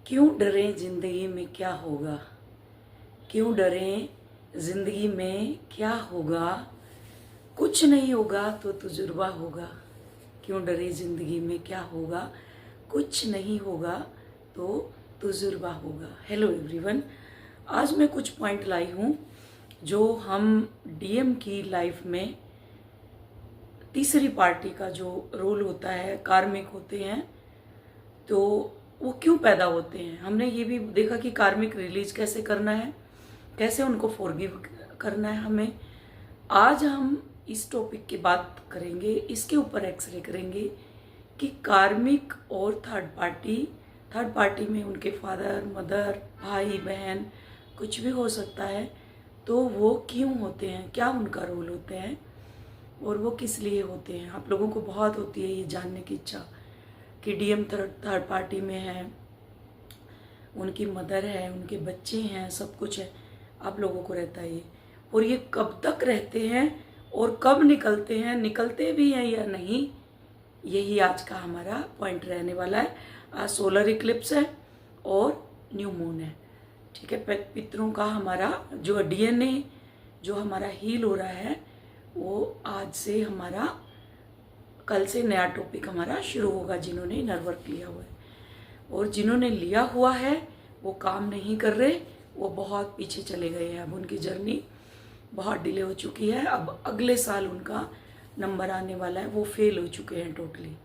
क्यों डरें जिंदगी में क्या होगा, क्यों डरें जिंदगी में क्या होगा, कुछ नहीं होगा तो तजुर्बा होगा। क्यों डरे जिंदगी में क्या होगा, कुछ नहीं होगा तो तजुर्बा होगा। हेलो एवरीवन, आज मैं कुछ पॉइंट लाई हूँ जो हम डीएम की लाइफ में तीसरी पार्टी का जो रोल होता है, कार्मिक होते हैं, तो वो क्यों पैदा होते हैं। हमने ये भी देखा कि कार्मिक रिलीज कैसे करना है, कैसे उनको फॉरगिव करना है हमें। आज हम इस टॉपिक की बात करेंगे, इसके ऊपर एक्सरे करेंगे कि कार्मिक और थर्ड पार्टी में उनके फादर मदर भाई बहन कुछ भी हो सकता है, तो वो क्यों होते हैं, क्या उनका रोल होते हैं और वो किस लिए होते हैं। आप लोगों को बहुत होती है ये जानने की इच्छा कि डीएम थर्ड पार्टी में है, उनकी मदर है, उनके बच्चे हैं, सब कुछ है, आप लोगों को रहता है ये। और ये कब तक रहते हैं और कब निकलते हैं, निकलते भी हैं या नहीं, यही आज का हमारा पॉइंट रहने वाला है। आज सोलर इक्लिप्स है और न्यू मून है, ठीक है। पितरों का हमारा जो डीएनए जो हमारा हील हो रहा है, वो आज से हमारा कल से नया टॉपिक हमारा शुरू होगा। जिन्होंने इनर वर्क लिया हुआ है और जिन्होंने लिया हुआ है वो काम नहीं कर रहे, वो बहुत पीछे चले गए हैं। अब उनकी जर्नी बहुत डिले हो चुकी है। अब अगले साल उनका नंबर आने वाला है, वो फेल हो चुके हैं टोटली।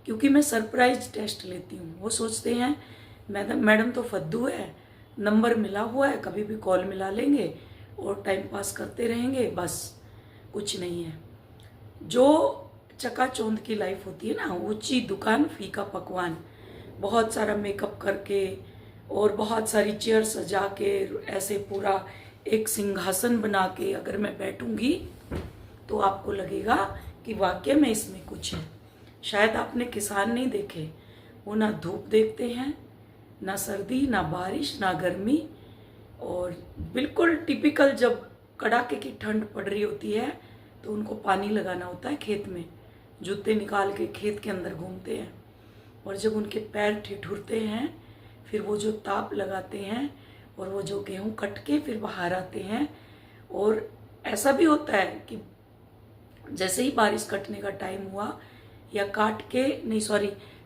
क्योंकि मैं सरप्राइज टेस्ट लेती हूँ, वो सोचते हैं मैडम तो फद्दू है, नंबर मिला हुआ है, कभी भी कॉल मिला लेंगे और टाइम पास करते रहेंगे, बस कुछ नहीं है। जो चकाचौंध की लाइफ होती है ना, ऊंची दुकान फीका पकवान, बहुत सारा मेकअप करके और बहुत सारी चेयर सजा के, ऐसे पूरा एक सिंहासन बना के अगर मैं बैठूंगी तो आपको लगेगा कि वाकई में इसमें कुछ है। शायद आपने किसान नहीं देखे, वो ना धूप देखते हैं, ना सर्दी, ना बारिश, ना गर्मी, और बिल्कुल टिपिकल जब कड़ाके की ठंड पड़ रही होती है तो उनको पानी लगाना होता है खेत में, जूते निकाल के खेत के अंदर घूमते हैं, और जब उनके पैर ठिठुरते हैं फिर वो जो ताप लगाते हैं और वो जो गेहूं कट के फिर बाहर आते हैं। और ऐसा भी होता है कि जैसे ही बारिश कटने का टाइम हुआ या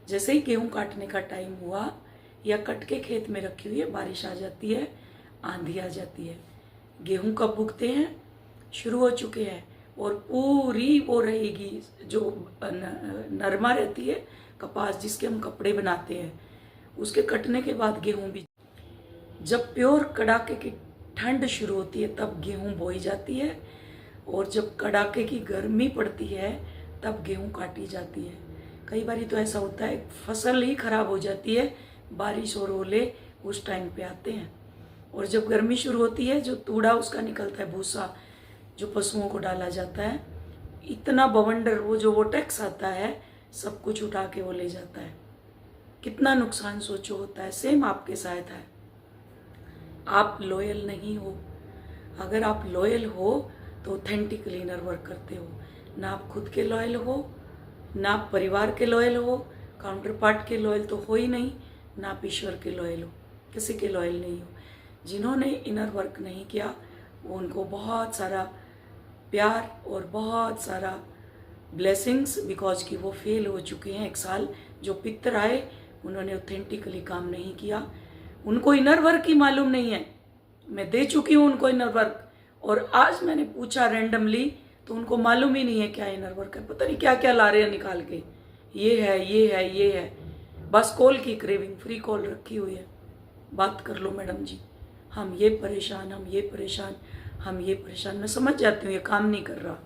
जैसे ही गेहूं काटने का टाइम हुआ या कट के खेत में रखी हुई है, बारिश आ जाती है, आंधी आ जाती है, गेहूं कब उगते हैं, शुरू हो चुके हैं, और पूरी वो रहेगी जो नरमा रहती है कपास जिसके हम कपड़े बनाते हैं, उसके कटने के बाद गेहूं भी, जब प्योर कड़ाके की ठंड शुरू होती है तब गेहूं बोई जाती है, और जब कड़ाके की गर्मी पड़ती है तब गेहूं काटी जाती है। कई बार तो ऐसा होता है फसल ही खराब हो जाती है, बारिश और ओले उस टाइम पे आते हैं, और जब गर्मी शुरू होती है जो तूड़ा उसका निकलता है, भूसा जो पशुओं को डाला जाता है, इतना बवंडर वो जो टैक्स आता है, सब कुछ उठा के वो ले जाता है। कितना नुकसान सोचो होता है। सेम आपके साथ है, आप लॉयल नहीं हो। अगर आप लॉयल हो तो ऑथेंटिकली इनर वर्क करते हो। ना आप खुद के लॉयल हो, ना आप परिवार के लॉयल हो, काउंटर पार्ट के लॉयल तो हो ही नहीं, ना आप ईश्वर के लॉयल हो, किसी के लॉयल नहीं हो। जिन्होंने इनर वर्क नहीं किया वो उनको बहुत सारा प्यार और बहुत सारा ब्लेसिंग्स, बिकॉज कि वो फेल हो चुके हैं। एक साल जो पितर आए उन्होंने ऑथेंटिकली काम नहीं किया, उनको इनर वर्क ही मालूम नहीं है। मैं दे चुकी हूँ उनको इनर वर्क, और आज मैंने पूछा रैंडमली तो उनको मालूम ही नहीं है क्या इनर वर्क है। पता नहीं क्या क्या ला रहे हैं निकाल के, ये है ये है ये है, बस कॉल की क्रेविंग, फ्री कॉल रखी हुई है, बात कर लो मैडम जी, हम ये परेशान, हम ये परेशान, हम ये परेशान। मैं समझ जाती हूँ ये काम नहीं कर रहा,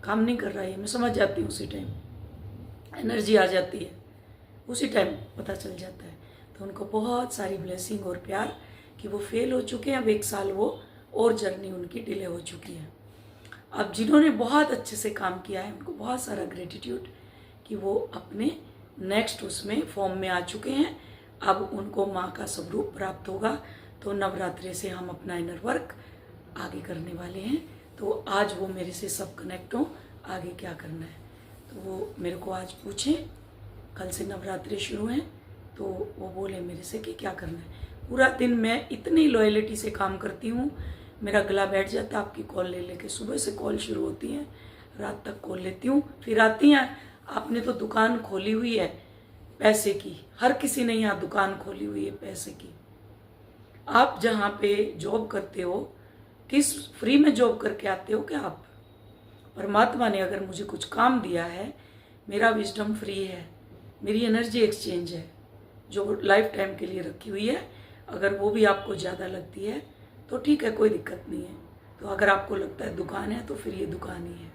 काम नहीं कर रहा, ये मैं समझ जाती हूँ। उसी टाइम एनर्जी आ जाती है, उसी टाइम पता चल जाता है। तो उनको बहुत सारी ब्लेसिंग और प्यार कि वो फेल हो चुके हैं। अब एक साल वो और जर्नी उनकी डिले हो चुकी है। अब जिन्होंने बहुत अच्छे से काम किया है उनको बहुत सारा ग्रेटिट्यूड कि वो अपने नेक्स्ट उसमें फॉर्म में आ चुके हैं। अब उनको माँ का स्वरूप प्राप्त होगा। तो नवरात्रि से हम अपना इनर वर्क आगे करने वाले हैं। तो आज वो मेरे से सब कनेक्ट हो, आगे क्या करना है तो वो मेरे को आज पूछें कल से नवरात्रि शुरू हैं, तो वो बोले मेरे से कि क्या करना है। पूरा दिन मैं इतनी लॉयलिटी से काम करती हूँ, मेरा गला बैठ जाता है आपकी कॉल ले लेके। सुबह से कॉल शुरू होती हैं, रात तक कॉल लेती हूँ, फिर आती हैं, आपने तो दुकान खोली हुई है पैसे की, हर किसी ने यहाँ दुकान खोली हुई है पैसे की। आप जहाँ पे जॉब करते हो, किस फ्री में जॉब करके आते हो क्या आप? परमात्मा ने अगर मुझे कुछ काम दिया है, मेरा विजडम फ्री है, मेरी एनर्जी एक्सचेंज है जो लाइफ टाइम के लिए रखी हुई है। अगर वो भी आपको ज़्यादा लगती है तो ठीक है, कोई दिक्कत नहीं है। तो अगर आपको लगता है दुकान है तो फिर ये दुकान ही है।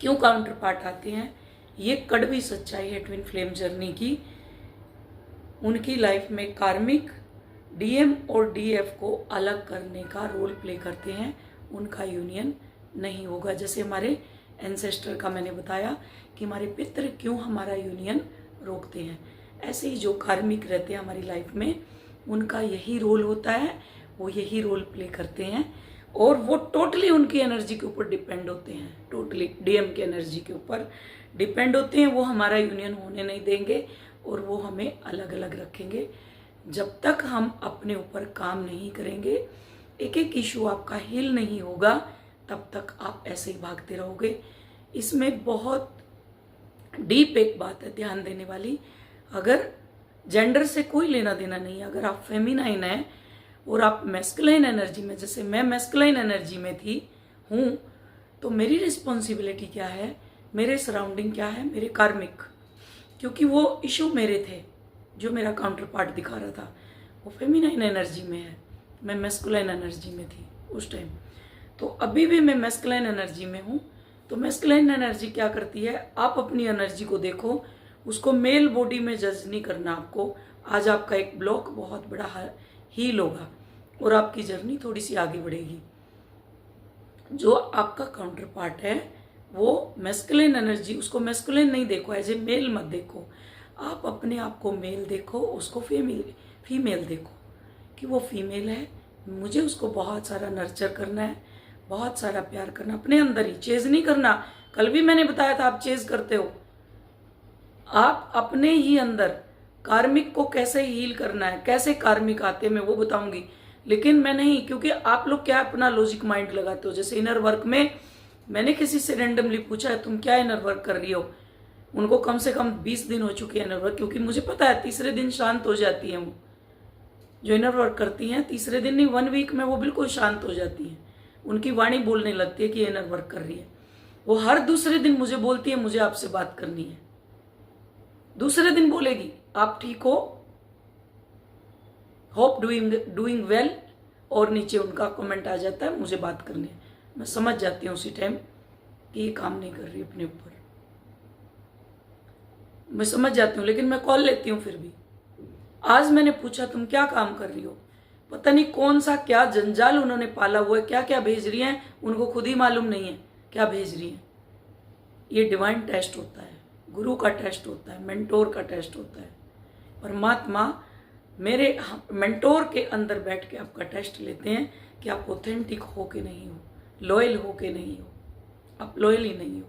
क्यों काउंटर पार्ट आते हैं? ये कड़वी सच्चाई है ट्विन फ्लेम जर्नी की। उनकी लाइफ में कार्मिक डीएम और डीएफ को अलग करने का रोल प्ले करते हैं, उनका यूनियन नहीं होगा। जैसे हमारे एंसेस्टर का मैंने बताया कि हमारे पितृ क्यों हमारा यूनियन रोकते हैं, ऐसे ही जो कार्मिक रहते हैं हमारी लाइफ में, उनका यही रोल होता है, वो यही रोल प्ले करते हैं और वो टोटली उनकी एनर्जी के ऊपर डिपेंड होते हैं, टोटली डीएम की एनर्जी के ऊपर डिपेंड होते हैं। वो हमारा यूनियन होने नहीं देंगे और वो हमें अलग अलग रखेंगे। जब तक हम अपने ऊपर काम नहीं करेंगे, एक एक इशू आपका हिल नहीं होगा, तब तक आप ऐसे ही भागते रहोगे। इसमें बहुत डीप एक बात है ध्यान देने वाली। अगर जेंडर से कोई लेना देना नहीं है, अगर आप फेमिनाइन हैं और आप मैस्कुलाइन एनर्जी में, जैसे मैं मैस्कुलाइन एनर्जी में थी हूँ, तो मेरी रिस्पॉन्सिबिलिटी क्या है, मेरे सराउंडिंग क्या है, मेरे कार्मिक, क्योंकि वो इशू मेरे थे जो मेरा काउंटर पार्ट दिखा रहा था, वो फेमिनाइन एनर्जी में है, मैं मैस्कुलाइन एनर्जी में थी उस टाइम। तो अभी भी मैं मैस्कुलाइन एनर्जी में हूँ। तो मैस्कुलाइन एनर्जी क्या करती है, आप अपनी एनर्जी को देखो, उसको मेल बॉडी में जज नहीं करना आपको। आज आपका एक ब्लॉक बहुत बड़ा हील होगा और आपकी जर्नी थोड़ी सी आगे बढ़ेगी। जो आपका काउंटर पार्ट है वो मैस्कुलिन एनर्जी, उसको मैस्कुलिन नहीं देखो, एज ए मेल मत देखो। आप अपने आप को मेल देखो, उसको फीमेल देखो कि वो फीमेल है, मुझे उसको बहुत सारा नर्चर करना है, बहुत सारा प्यार करना, अपने अंदर ही, चेज नहीं करना। कल भी मैंने बताया था आप चेज करते हो। आप अपने ही अंदर कार्मिक को कैसे हील करना है, कैसे कार्मिक आते हैं मैं वो बताऊंगी, लेकिन मैं नहीं, क्योंकि आप लोग क्या अपना लॉजिक माइंड लगाते हो। जैसे इनर वर्क में मैंने किसी से रेंडमली पूछा है तुम क्या इनर वर्क कर रही हो, उनको कम से कम 20 दिन हो चुके हैं इनर वर्क, क्योंकि मुझे पता है तीसरे दिन शांत हो जाती हैं। वो जो इनर वर्क करती हैं तीसरे दिन नहीं, 1 वीक में वो बिल्कुल शांत हो जाती हैं। उनकी वाणी बोलने लगती है कि इनर वर्क कर रही है। वो हर दूसरे दिन मुझे बोलती है मुझे आपसे बात करनी है, दूसरे दिन बोलेगी आप ठीक हो, होप डूइंग वेल, और नीचे उनका कमेंट आ जाता है मुझे बात करनी है। मैं समझ जाती हूँ उसी टाइम कि ये काम नहीं कर रही अपने ऊपर, मैं समझ जाती हूँ, लेकिन मैं कॉल लेती हूँ फिर भी। आज मैंने पूछा तुम क्या काम कर रही हो, पता नहीं कौन सा क्या जंजाल उन्होंने पाला हुआ है, क्या क्या भेज रही हैं उनको खुद ही मालूम नहीं है क्या भेज रही हैं। ये डिवाइन टेस्ट होता है, गुरु का टेस्ट होता है, मेंटोर का टेस्ट होता है। परमात्मा मेरे मेंटोर के अंदर बैठ के आपका टेस्ट लेते हैं कि आप ऑथेंटिक हो के नहीं हो, लॉयल हो के नहीं हो, आप लॉयल ही नहीं हो।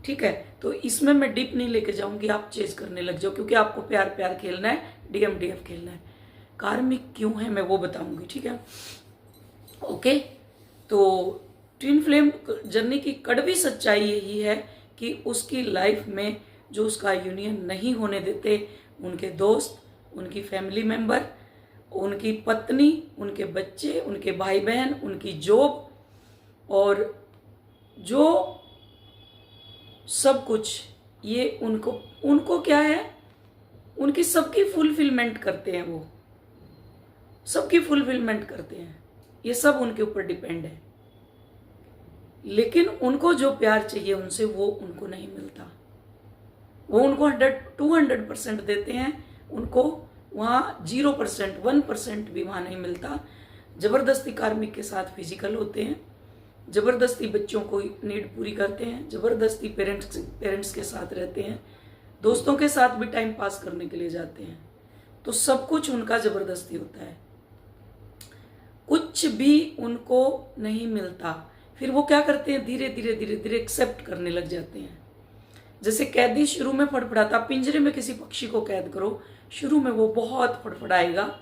ठीक है, तो इसमें मैं डीप नहीं लेके जाऊंगी, आप चेज करने लग जाओ, क्योंकि आपको प्यार प्यार खेलना है, डीएम डीएफ खेलना है। कार्मिक क्यों है मैं वो बताऊंगी, ठीक है। ओके, तो ट्विन फ्लेम जर्नी की कड़वी सच्चाई यही है कि उसकी लाइफ में जो उसका यूनियन नहीं होने देते, उनके दोस्त, उनकी फैमिली मेंबर, उनकी पत्नी, उनके बच्चे, उनके भाई बहन, उनकी जॉब, और जो सब कुछ, ये उनको क्या है, उनकी सबकी फुलफिलमेंट करते हैं, वो सबकी फुलफिलमेंट करते हैं, ये सब उनके ऊपर डिपेंड है। लेकिन उनको जो प्यार चाहिए उनसे वो उनको नहीं मिलता। वो उनको 200% देते हैं, उनको वहाँ 0%, 1% भी वहाँ नहीं मिलता। जबरदस्ती कार्मिक के साथ फिजिकल होते हैं, जबरदस्ती बच्चों को नीड पूरी करते हैं, जबरदस्ती पेरेंट्स के साथ रहते हैं, दोस्तों के साथ भी टाइम पास करने के लिए जाते हैं। तो सब कुछ उनका जबरदस्ती होता है, कुछ भी उनको नहीं मिलता। फिर वो क्या करते हैं, धीरे धीरे धीरे धीरे एक्सेप्ट करने लग जाते हैं। जैसे कैदी शुरू में फड़फड़ाता, पिंजरे में किसी पक्षी को कैद करो, शुरू में वो बहुत फड़फड़ाएगा,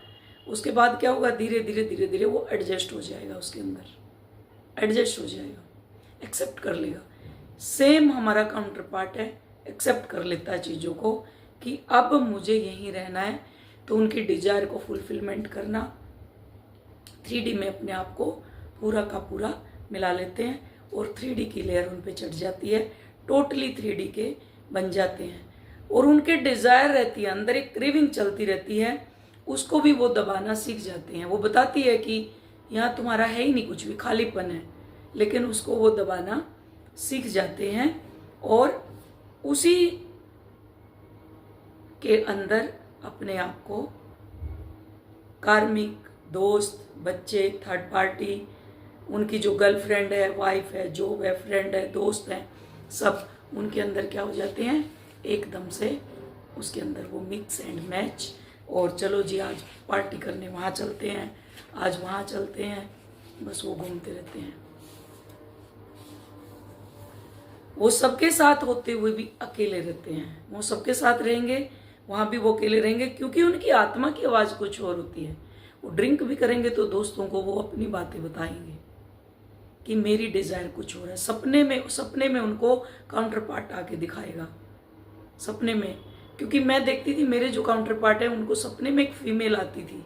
उसके बाद क्या होगा, धीरे धीरे धीरे धीरे वो एडजस्ट हो जाएगा, उसके अंदर एडजस्ट हो जाएगा, एक्सेप्ट कर लेगा। सेम हमारा काउंटर पार्ट है, एक्सेप्ट कर लेता है चीज़ों को कि अब मुझे यहीं रहना है, तो उनकी डिजायर को फुलफिलमेंट करना, 3D में अपने आप को पूरा का पूरा मिला लेते हैं और 3D की लेयर उन पे चढ़ जाती है, टोटली 3D के बन जाते हैं। और उनके डिजायर रहती है, अंदर एक क्रेविंग चलती रहती है, उसको भी वो दबाना सीख जाते हैं। वो बताती है कि यहाँ तुम्हारा है ही नहीं कुछ भी, खालीपन है, लेकिन उसको वो दबाना सीख जाते हैं और उसी के अंदर अपने आप को कार्मिक, दोस्त, बच्चे, थर्ड पार्टी, उनकी जो गर्लफ्रेंड है, वाइफ है, जॉब है, फ्रेंड है, दोस्त हैं, सब उनके अंदर क्या हो जाते हैं, एकदम से उसके अंदर वो मिक्स एंड मैच। और चलो जी आज पार्टी करने वहाँ चलते हैं, आज वहाँ चलते हैं, बस वो घूमते रहते हैं। वो सबके साथ होते हुए भी अकेले रहते हैं। वो सबके साथ रहेंगे, वहाँ भी वो अकेले रहेंगे, क्योंकि उनकी आत्मा की आवाज़ कुछ और होती है। वो ड्रिंक भी करेंगे तो दोस्तों को वो अपनी बातें बताएंगे कि मेरी डिज़ायर कुछ और है। सपने में उनको काउंटर पार्ट आके दिखाएगा, सपने में। क्योंकि मैं देखती थी मेरे जो काउंटर पार्ट है उनको सपने में एक फीमेल आती थी,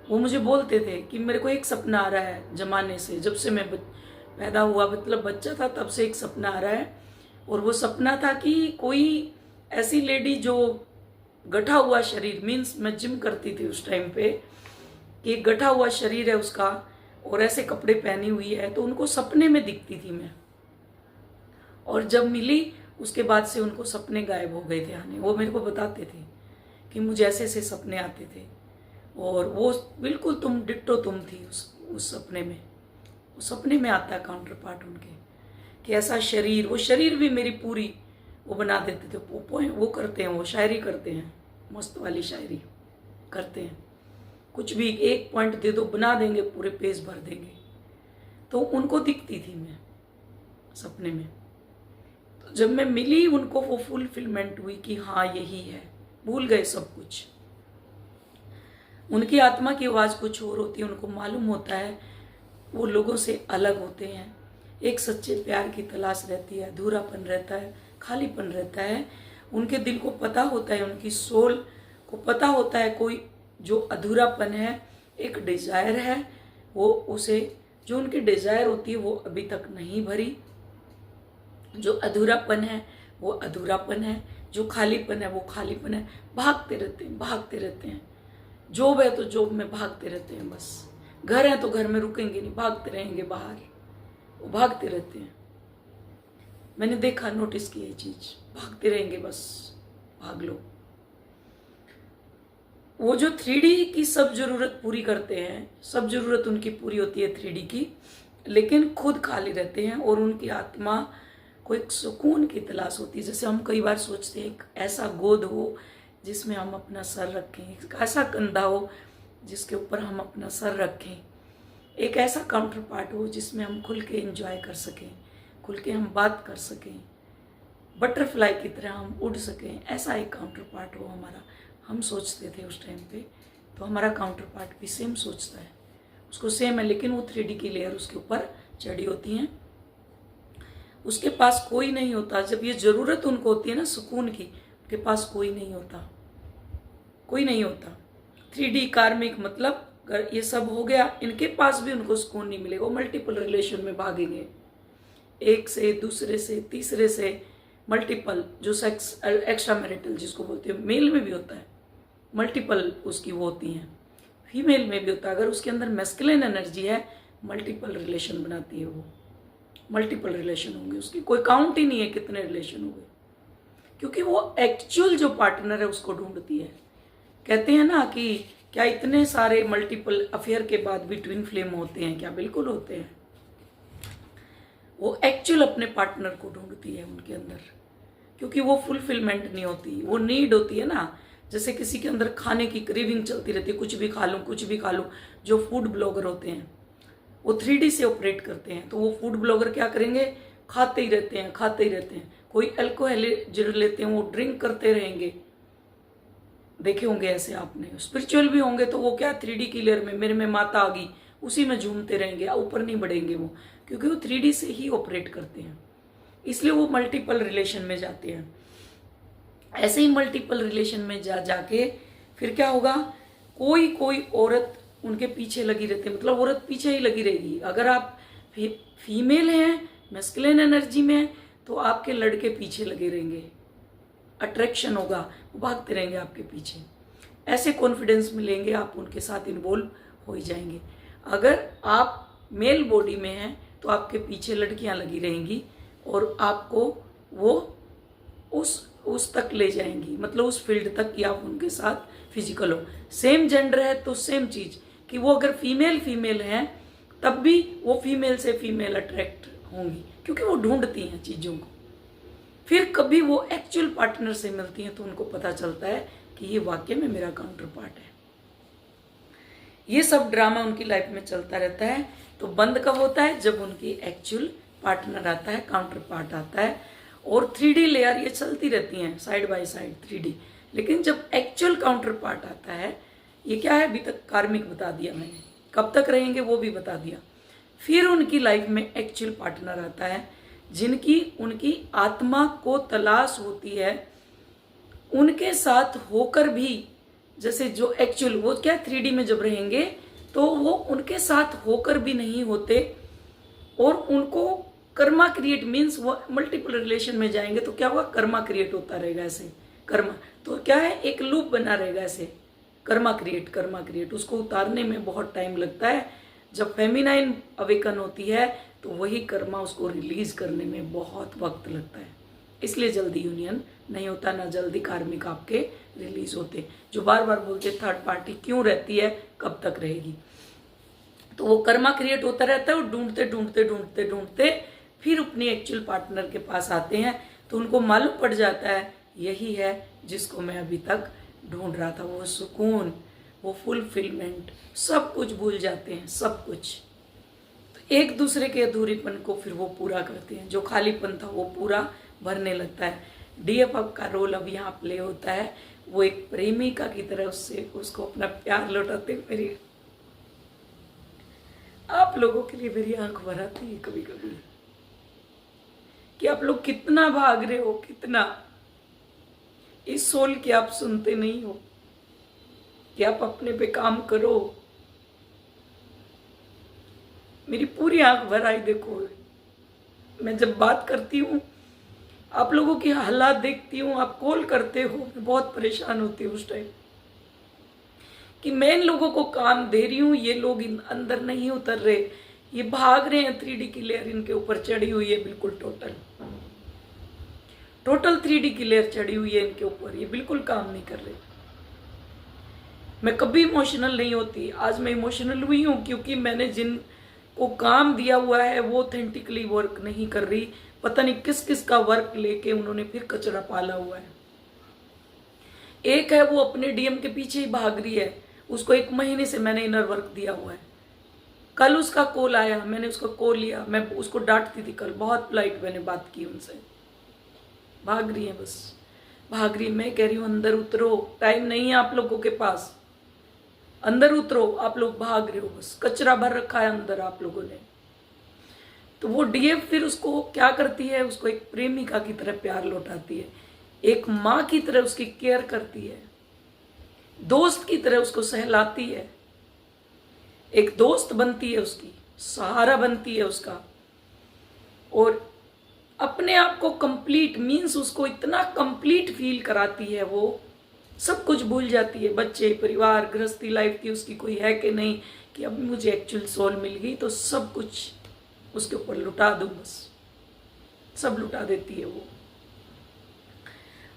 वो मुझे बोलते थे कि मेरे को एक सपना आ रहा है जमाने से, जब से मैं पैदा हुआ, मतलब बच्चा था तब से एक सपना आ रहा है। और वो सपना था कि कोई ऐसी लेडी जो गठा हुआ शरीर, मीन्स मैं जिम करती थी उस टाइम पे, कि एक गठा हुआ शरीर है उसका और ऐसे कपड़े पहनी हुई है, तो उनको सपने में दिखती थी मैं। और जब मिली उसके बाद से उनको सपने गायब हो गए थे आने। वो मेरे को बताते थे कि मुझे ऐसे ऐसे सपने आते थे, और वो बिल्कुल तुम डिट्टो तुम थी उस सपने में। उस सपने में आता है काउंटर पार्ट उनके कि ऐसा शरीर, वो शरीर भी मेरी पूरी वो बना देते थे। वो करते हैं, वो शायरी करते हैं, मस्त वाली शायरी करते हैं, कुछ भी एक पॉइंट दे दो बना देंगे, पूरे पेज भर देंगे। तो उनको दिखती थी मैं सपने में। तो जब मैं मिली उनको वो फुलफिलमेंट हुई कि हाँ यही है, भूल गए सब कुछ। उनकी आत्मा की आवाज़ कुछ और होती है, उनको मालूम होता है वो लोगों से अलग होते हैं। एक सच्चे प्यार की तलाश रहती है, अधूरापन रहता है, खालीपन रहता है। उनके दिल को पता होता है, उनकी सोल को पता होता है कोई जो अधूरापन है, एक डिजायर है, वो उसे जो उनकी डिजायर होती है वो अभी तक नहीं भरी। जो अधूरापन है वो अधूरापन है, जो खालीपन है वो खालीपन है। भागते रहते हैं, भागते रहते हैं। जॉब है तो जॉब में भागते रहते हैं, बस घर है तो घर में रुकेंगे नहीं, भागते रहेंगे बाहर, वो भागते रहते हैं। मैंने देखा, नोटिस की ये चीज, भागते रहेंगे, बस भाग लो। वो जो 3D की सब जरूरत पूरी करते हैं, सब जरूरत उनकी पूरी होती है 3D की, लेकिन खुद खाली रहते हैं और उनकी आत्मा को एक सुकून की तलाश होती है। जैसे हम कई बार सोचते हैं एक ऐसा गोद हो जिसमें हम अपना सर रखें, एक ऐसा कंधा हो जिसके ऊपर हम अपना सर रखें, एक ऐसा काउंटर पार्ट हो जिसमें हम खुल के एंजॉय कर सकें, खुल के हम बात कर सकें, बटरफ्लाई की तरह हम उड़ सकें, ऐसा एक काउंटर पार्ट हो हमारा। हम सोचते थे उस टाइम पे, तो हमारा काउंटर पार्ट भी सेम सोचता है, उसको सेम है, लेकिन वो 3D की लेयर उसके ऊपर चढ़ी होती हैं। उसके पास कोई नहीं होता। जब ये ज़रूरत उनको होती है ना सुकून की, उनके पास कोई नहीं होता, कोई नहीं होता। 3D कार्मिक मतलब अगर ये सब हो गया, इनके पास भी उनको सुकून नहीं मिलेगा। वो मल्टीपल रिलेशन में भागेंगे, एक से, दूसरे से, तीसरे से, मल्टीपल, जो सेक्स एक्स्ट्रा मैरिटल जिसको बोलते हैं, मेल में भी होता है, मल्टीपल उसकी वो होती हैं, फीमेल में भी होता है। अगर उसके अंदर मैस्कुलिन एनर्जी है, मल्टीपल रिलेशन बनाती है, वो मल्टीपल रिलेशन होंगे उसकी, कोई काउंट ही नहीं है कितने रिलेशन होंगे, क्योंकि वो एक्चुअल जो पार्टनर है उसको ढूंढती है। कहते हैं ना कि क्या इतने सारे मल्टीपल अफेयर के बाद भी ट्विन फ्लेम होते हैं क्या? बिल्कुल होते हैं। वो एक्चुअल अपने पार्टनर को ढूंढती है उनके अंदर, क्योंकि वो फुलफिलमेंट नहीं होती, वो नीड होती है ना। जैसे किसी के अंदर खाने की क्रेविंग चलती रहती है, कुछ भी खा लूं, कुछ भी खा लूं। जो फूड ब्लॉगर होते हैं वो 3D से ऑपरेट करते हैं, तो वो फूड ब्लॉगर क्या करेंगे, खाते ही रहते हैं, खाते ही रहते हैं। कोई अल्कोहल जरूर लेते हैं, वो ड्रिंक करते रहेंगे, देखे होंगे ऐसे आपने। स्पिरिचुअल भी होंगे तो वो क्या 3D की लेयर में, मेरे में माता आ गई, उसी में झूमते रहेंगे, ऊपर नहीं बढ़ेंगे वो, क्योंकि वो 3D से ही ऑपरेट करते हैं, इसलिए वो मल्टीपल रिलेशन में जाते हैं। ऐसे ही मल्टीपल रिलेशन में जाके फिर क्या होगा, कोई कोई औरत उनके पीछे लगी रहती है, मतलब औरत पीछे ही लगी रहेगी। अगर आप फीमेल हैं, मैस्कुलिन एनर्जी में, तो आपके लड़के पीछे लगे रहेंगे, अट्रैक्शन होगा, वो भागते रहेंगे आपके पीछे। ऐसे कॉन्फिडेंस मिलेंगे, आप उनके साथ इन्वॉल्व हो ही जाएंगे। अगर आप मेल बॉडी में हैं तो आपके पीछे लड़कियां लगी रहेंगी और आपको वो उस तक ले जाएंगी, मतलब उस फील्ड तक कि आप उनके साथ फिजिकल हो। सेम जेंडर है तो सेम चीज, कि वो अगर फीमेल हैं तब भी वो फीमेल से फीमेल अट्रैक्ट होंगी, क्योंकि वो ढूंढती हैं चीजों को। फिर कभी वो एक्चुअल पार्टनर से मिलती हैं तो उनको पता चलता है कि ये वाकई में मेरा काउंटर पार्ट है। ये सब ड्रामा उनकी लाइफ में चलता रहता है। तो बंद कब होता है, जब उनकी एक्चुअल पार्टनर आता है, काउंटर पार्ट आता है। और 3D लेयर ये चलती रहती हैं साइड बाय साइड 3D, लेकिन जब एक्चुअल काउंटर पार्ट आता है, ये क्या है, अभी तक कार्मिक बता दिया मैंने, कब तक रहेंगे वो भी बता दिया। फिर उनकी लाइफ में एक्चुअल पार्टनर आता है, जिनकी उनकी आत्मा को तलाश होती है, उनके साथ होकर भी, जैसे जो एक्चुअल वो क्या 3D में जब रहेंगे तो वो उनके साथ होकर भी नहीं होते, और उनको कर्मा क्रिएट मीन्स वो मल्टीपल रिलेशन में जाएंगे तो क्या होगा, कर्मा क्रिएट होता रहेगा। ऐसे कर्मा तो क्या है, एक लूप बना रहेगा, ऐसे कर्मा क्रिएट उसको उतारने में बहुत टाइम लगता है। जब फेमिनाइन अवेकन होती है तो वही कर्मा उसको रिलीज करने में बहुत वक्त लगता है, इसलिए जल्दी यूनियन नहीं होता, ना जल्दी कार्मिक आपके रिलीज होते। जो बार बार बोलते थर्ड पार्टी क्यों रहती है, कब तक रहेगी, तो वो कर्मा क्रिएट होता रहता है। और ढूंढते फिर अपनी एक्चुअल पार्टनर के पास आते हैं तो उनको मालूम पड़ जाता है यही है जिसको मैं अभी तक ढूंढ रहा था, वो सुकून, वो फुलफिलमेंट, सब कुछ भूल जाते हैं, सब कुछ। तो एक दूसरे के अधूरेपन को फिर वो पूरा करते हैं, जो खालीपन था वो पूरा भरने लगता है। DFF का रोल अब यहाँ प्ले होता है, वो एक प्रेमिका की तरह उसको अपना प्यार लौटाते। मेरी आप लोगों के लिए मेरी आंख भर आती है कभी कभी कि आप लोग कितना भाग रहे हो, कितना इस सोल की आप सुनते नहीं हो कि आप अपने पे काम करो। मेरी पूरी आंख भर आई। देखो मैं जब बात करती हूँ, आप लोगों की हालात देखती हूँ, आप कॉल करते हो, मैं बहुत परेशान होती हूँ उस टाइम कि मैं इन लोगों को काम दे रही हूँ, ये लोग अंदर नहीं उतर रहे, ये भाग रहे हैं। 3D की लेयर इनके ऊपर चढ़ी हुई है, बिल्कुल टोटल 3D की लेयर चढ़ी हुई है इनके ऊपर, ये बिल्कुल काम नहीं कर रहे। मैं कभी इमोशनल नहीं होती, आज मैं इमोशनल हुई हूँ क्योंकि मैंने जिन को काम दिया हुआ है वो ऑथेंटिकली वर्क नहीं कर रही। पता नहीं किस किस का वर्क लेके उन्होंने फिर कचरा पाला हुआ है। एक है वो अपने DM के पीछे ही भाग रही है, उसको 1 महीने से मैंने इनर वर्क दिया हुआ है। कल उसका कॉल आया, मैंने उसका कॉल लिया, मैं उसको डांटती थी कल, बहुत पोलाइट मैंने बात की उनसे। भाग रही है, बस भाग रही है। मैं कह रही हूँ अंदर उतरो, टाइम नहीं है आप लोगों के पास, अंदर उतरो। आप लोग भाग रहे हो, बस कचरा भर रखा है अंदर आप लोगों ने। तो वो DF फिर उसको क्या करती है, उसको एक प्रेमिका की तरह प्यार लौटाती है, एक माँ की तरह उसकी केयर करती है, दोस्त की तरह उसको सहलाती है, एक दोस्त बनती है उसकी, सहारा बनती है उसका। और अपने आप को कंप्लीट मीन्स उसको इतना कंप्लीट फील कराती है, वो सब कुछ भूल जाती है, बच्चे, परिवार, गृहस्थी लाइफ की उसकी कोई है कि नहीं, कि अब मुझे एक्चुअल सोल मिल गई तो सब कुछ उसके ऊपर लुटा दूं, बस सब लुटा देती है। वो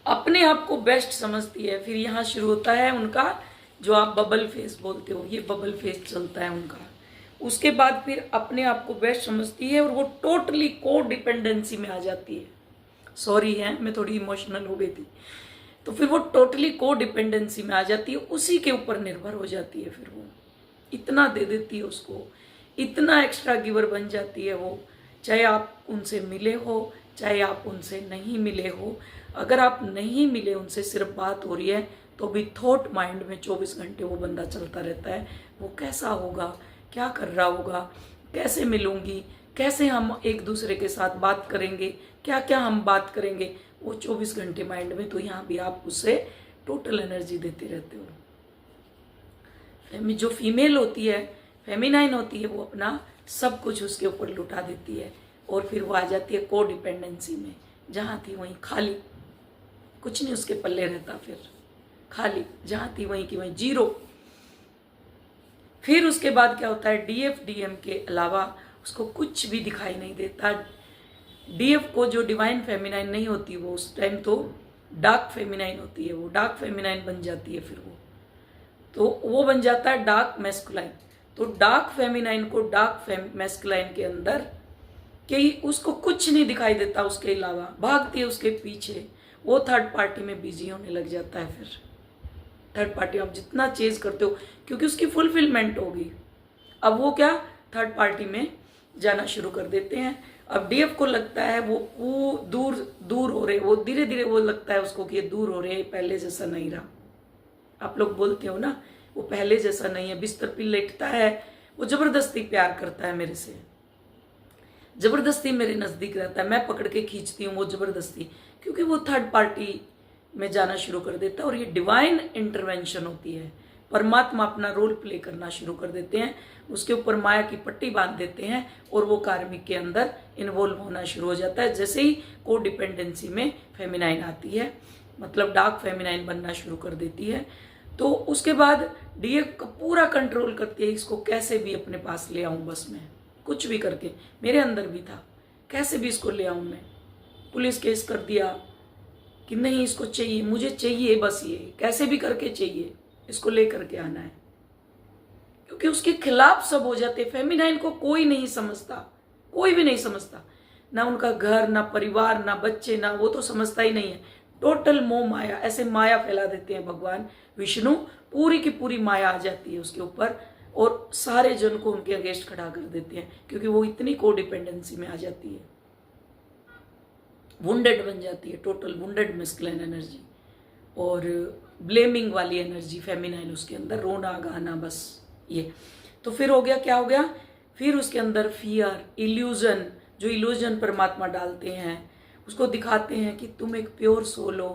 अपने आप को बेस्ट समझती है। फिर यहाँ शुरू होता है उनका जो आप बबल फेस बोलते हो, ये बबल फेस चलता है उनका। उसके बाद फिर अपने आप को बेस्ट समझती है और वो टोटली को डिपेंडेंसी में आ जाती है। सॉरी है, मैं थोड़ी इमोशनल हो गई थी। तो फिर वो टोटली को डिपेंडेंसी में आ जाती है, उसी के ऊपर निर्भर हो जाती है। फिर वो इतना दे देती है उसको, इतना एक्स्ट्रा गिवर बन जाती है वो, चाहे आप उनसे मिले हो चाहे आप उनसे नहीं मिले हो। अगर आप नहीं मिले उनसे, सिर्फ बात हो रही है, तो भी थॉट माइंड में 24 घंटे वो बंदा चलता रहता है। वो कैसा होगा, क्या कर रहा होगा, कैसे मिलूंगी, कैसे हम एक दूसरे के साथ बात करेंगे, क्या क्या हम बात करेंगे, वो 24 घंटे माइंड में। तो यहाँ भी आप उससे टोटल एनर्जी देते रहते हो। जो फीमेल होती है, फेमिनाइन होती है, वो अपना सब कुछ उसके ऊपर लुटा देती है और फिर वो आ जाती है को डिपेंडेंसी में। जहाँ थी वहीं खाली, कुछ नहीं उसके पल्ले रहता, फिर खाली, जहाँ थी वहीं की वहीं, जीरो। फिर उसके बाद क्या होता है, डीएफ डीएम के अलावा उसको कुछ भी दिखाई नहीं देता। डीएफ को जो डिवाइन फेमिनाइन नहीं होती, वो उस टाइम तो डार्क फेमिनाइन होती है, वो डार्क फेमिनाइन बन जाती है। फिर वो बन जाता है डार्क मैस्कुलाइन। तो डार्क फेमिनाइन को डार्क मैस्कुलाइन के अंदर कि उसको कुछ नहीं दिखाई देता उसके अलावा, भागती है उसके पीछे, वो थर्ड पार्टी में बिजी होने लग जाता है। फिर थर्ड पार्टी आप जितना चेज करते हो, क्योंकि उसकी फुलफिलमेंट होगी, अब वो क्या थर्ड पार्टी में जाना शुरू कर देते हैं। अब डीएफ को लगता है वो दूर दूर हो रहे, वो धीरे धीरे वो लगता है उसको कि ये दूर हो रहे, पहले जैसा नहीं रहा। आप लोग बोलते हो ना, वो पहले जैसा नहीं है, बिस्तर पे लेटता है, वो जबरदस्ती प्यार करता है मेरे से, जबरदस्ती मेरे नजदीक रहता है, मैं पकड़ के खींचती हूँ वो जबरदस्ती, क्योंकि वो थर्ड पार्टी में जाना शुरू कर देता है। और ये डिवाइन इंटरवेंशन होती है, परमात्मा अपना रोल प्ले करना शुरू कर देते हैं, उसके ऊपर माया की पट्टी बांध देते हैं और वो कार्मिक के अंदर इन्वॉल्व होना शुरू हो जाता है। जैसे ही को डिपेंडेंसी में फेमिनाइन आती है, मतलब डार्क फेमिनाइन बनना शुरू कर देती है, तो उसके बाद डीएफ का पूरा कंट्रोल करती है, इसको कैसे भी अपने पास ले आऊं, बस मैं कुछ भी करके, मेरे अंदर भी था, कैसे भी इसको ले आऊं मैं। पुलिस केस कर दिया कि नहीं इसको चाहिए, मुझे चाहिए, बस ये कैसे भी करके चाहिए, इसको ले करके आना है, क्योंकि उसके खिलाफ सब हो जाते। फेमिनाइन को कोई नहीं समझता, कोई भी नहीं समझता, ना उनका घर, ना परिवार, ना बच्चे, ना वो तो समझता ही नहीं है। टोटल मोह माया, ऐसे माया फैला देते हैं भगवान विष्णु, पूरी की पूरी माया आ जाती है उसके ऊपर और सारे जन को उनके अगेंस्ट खड़ा कर देते हैं, क्योंकि वो इतनी को डिपेंडेंसी में आ जाती है, वुंडेड बन जाती है, टोटल वुंडेड मैस्कुलाइन एनर्जी और ब्लेमिंग वाली एनर्जी फेमिनाइन उसके अंदर, रोना गाना, बस ये। तो फिर हो गया, क्या हो गया, फिर उसके अंदर फियर, इल्यूजन, जो इल्यूजन परमात्मा डालते हैं, उसको दिखाते हैं कि तुम एक प्योर सोल हो,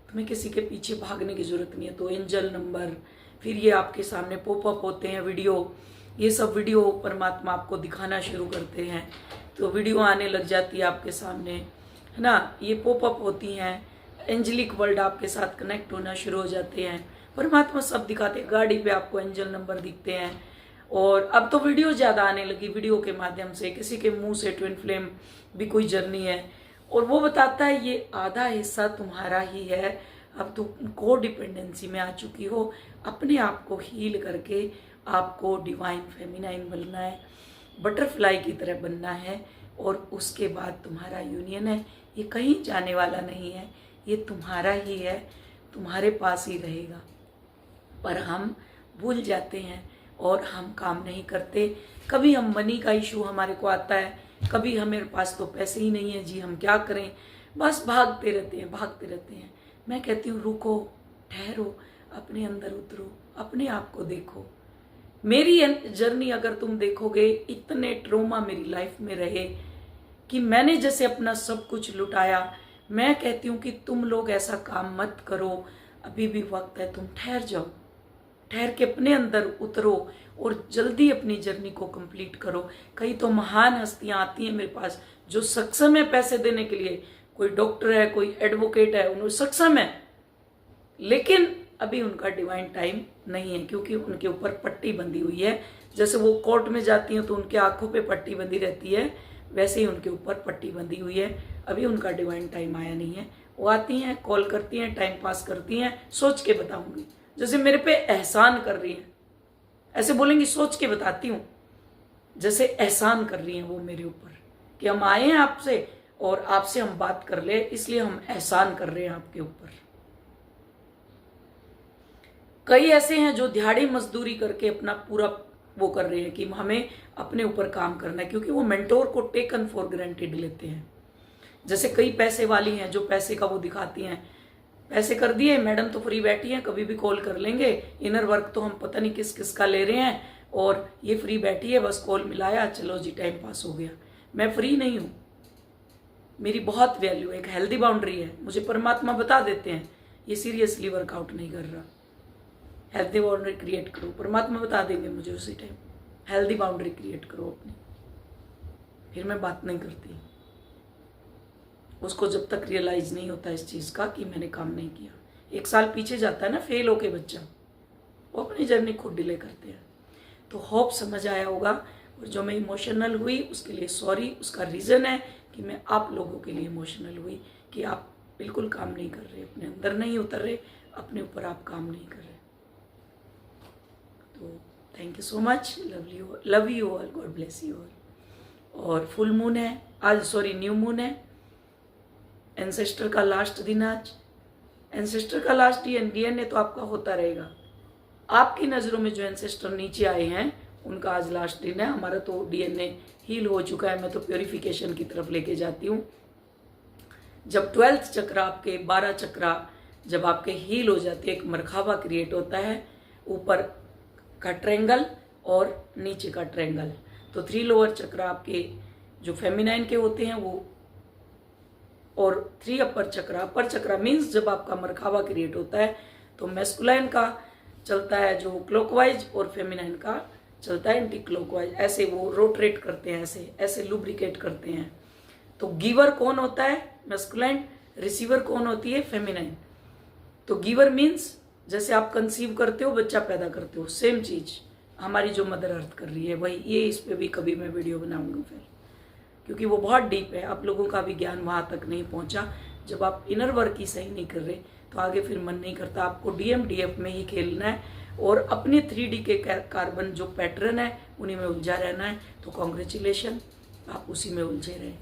तुम्हें किसी के पीछे भागने की जरूरत नहीं है। तो एंजल नंबर, फिर ये आपके सामने पॉपअप होते हैं वीडियो, ये सब वीडियो परमात्मा आपको दिखाना शुरू करते हैं। तो वीडियो आने लग जाती है आपके सामने, है ना, ये पॉपअप होती हैं, एंजलिक वर्ल्ड आपके साथ कनेक्ट होना शुरू हो जाते हैं, परमात्मा सब दिखाते हैं। गाड़ी पे आपको एंजल नंबर दिखते हैं और अब तो वीडियो ज़्यादा आने लगी, वीडियो के माध्यम से, किसी के मुंह से ट्विन फ्लेम भी कोई जर्नी है और वो बताता है ये आधा हिस्सा तुम्हारा ही है, अब तुम को डिपेंडेंसी में आ चुकी हो, अपने आप को हील करके आपको डिवाइन फेमिनाइन बनना है, बटरफ्लाई की तरह बनना है और उसके बाद तुम्हारा यूनियन है। ये कहीं जाने वाला नहीं है, ये तुम्हारा ही है, तुम्हारे पास ही रहेगा। पर हम भूल जाते हैं और हम काम नहीं करते। कभी हम मनी का इशू हमारे को आता है, कभी हमारे पास तो पैसे ही नहीं है जी, हम क्या करें, बस भागते रहते हैं, भागते रहते हैं। मैं कहती हूँ रुको, ठहरो, अपने अंदर उतरो, अपने आप को देखो। मेरी जर्नी अगर तुम देखोगे, इतने ट्रोमा मेरी लाइफ में रहे कि मैंने जैसे अपना सब कुछ लुटाया। मैं कहती हूँ कि तुम लोग ऐसा काम मत करो, अभी भी वक्त है, तुम ठहर जाओ, ठहर के अपने अंदर उतरो और जल्दी अपनी जर्नी को कंप्लीट करो। कई तो महान हस्तियां आती हैं मेरे पास जो सक्षम है पैसे देने के लिए, कोई डॉक्टर है, कोई एडवोकेट है, उन्होंने सक्षम है, लेकिन अभी उनका डिवाइन टाइम नहीं है, क्योंकि उनके ऊपर पट्टी बंधी हुई है। जैसे वो कोर्ट में जाती हैं तो उनके आंखों पे पट्टी बंधी रहती है, वैसे ही उनके ऊपर पट्टी बंधी हुई है। अभी उनका डिवाइन टाइम आया नहीं है। वो आती हैं, कॉल करती हैं, टाइम पास करती हैं, सोच के बताऊंगी, जैसे मेरे पे एहसान कर रही हैं, ऐसे बोलेंगी सोच के बताती हूँ, जैसे एहसान कर रही हैं वो मेरे ऊपर कि हम आए हैं आपसे और आपसे हम बात कर ले, इसलिए हम एहसान कर रहे हैं आपके ऊपर। कई ऐसे हैं जो दिहाड़ी मजदूरी करके अपना पूरा वो कर रहे हैं कि हमें अपने ऊपर काम करना है, क्योंकि वो मेंटोर को टेकन फॉर ग्रांटेड लेते हैं जैसे कई पैसे वाली हैं जो पैसे का वो दिखाती हैं, पैसे कर दिए, मैडम तो फ्री बैठी हैं, कभी भी कॉल कर लेंगे, इनर वर्क तो हम पता नहीं किस किस का ले रहे हैं, और ये फ्री बैठी है, बस कॉल मिलाया, चलो जी टाइम पास हो गया। मैं फ्री नहीं हूँ, मेरी बहुत वैल्यू है, एक हेल्दी बाउंड्री है। मुझे परमात्मा बता देते हैं ये सीरियसली वर्कआउट नहीं कर रहा, हेल्दी बाउंड्री क्रिएट करो, परमात्मा बता देंगे मुझे उसी टाइम, हेल्दी बाउंड्री क्रिएट करो अपनी। फिर मैं बात नहीं करती, उसको जब तक रियलाइज नहीं होता इस चीज़ का कि मैंने काम नहीं किया। 1 साल पीछे जाता है ना फेल होके बच्चा, वो अपनी जर्नी खुद डिले करते हैं। तो होप समझ आया होगा, और जो मैं इमोशनल हुई उसके लिए सॉरी। उसका रीज़न है कि मैं आप लोगों के लिए इमोशनल हुई कि आप बिल्कुल काम नहीं कर रहे, अपने अंदर नहीं उतर रहे, अपने ऊपर आप काम नहीं कर रहे। तो thank you so much, love you all, God bless you all. और फुल मून है आज, सॉरी न्यू मून है, एंसेस्टर का लास्ट दिन आज। एंसेस्टर का लास्ट डीएनए तो आपका होता रहेगा, आपकी नज़रों में जो एंसेस्टर नीचे आए हैं उनका आज लास्ट दिन है। हमारा तो डीएनए हील हो चुका है, मैं तो प्योरिफिकेशन की तरफ लेके जाती हूँ। जब 12th चक्र आपके 12 चक्रा जब आपके हील हो जाते हैं, एक मरखावा क्रिएट होता है, ऊपर का ट्रेंगल और नीचे का ट्रेंगल। तो 3 लोअर चक्र आपके जो फेमिनाइन के होते हैं वो, और 3 अपर चक्रा मीन्स जब आपका मरखावा क्रिएट होता है तो मैस्कुलाइन का चलता है जो क्लॉकवाइज, और फेमिनाइन का चलता है एंटी क्लॉकवाइज। ऐसे वो रोटेट करते हैं, ऐसे लुब्रिकेट करते हैं। तो गिवर कौन होता है? मैस्कुलाइन। रिसीवर कौन होती है? फेमिनाइन। तो गिवर मीन्स जैसे आप कंसीव करते हो, बच्चा पैदा करते हो, सेम चीज हमारी जो मदर अर्थ कर रही है वही। ये इस पे भी कभी मैं वीडियो बनाऊंगा फिर, क्योंकि वो बहुत डीप है, आप लोगों का भी ज्ञान वहाँ तक नहीं पहुँचा। जब आप इनर वर्क ही सही नहीं कर रहे तो आगे फिर मन नहीं करता, आपको DMDF में ही खेलना है और अपने 3D के कार्बन जो पैटर्न है उन्हीं में उलझा रहना है। तो कॉन्ग्रेचुलेशन, आप उसी में उलझे रहें।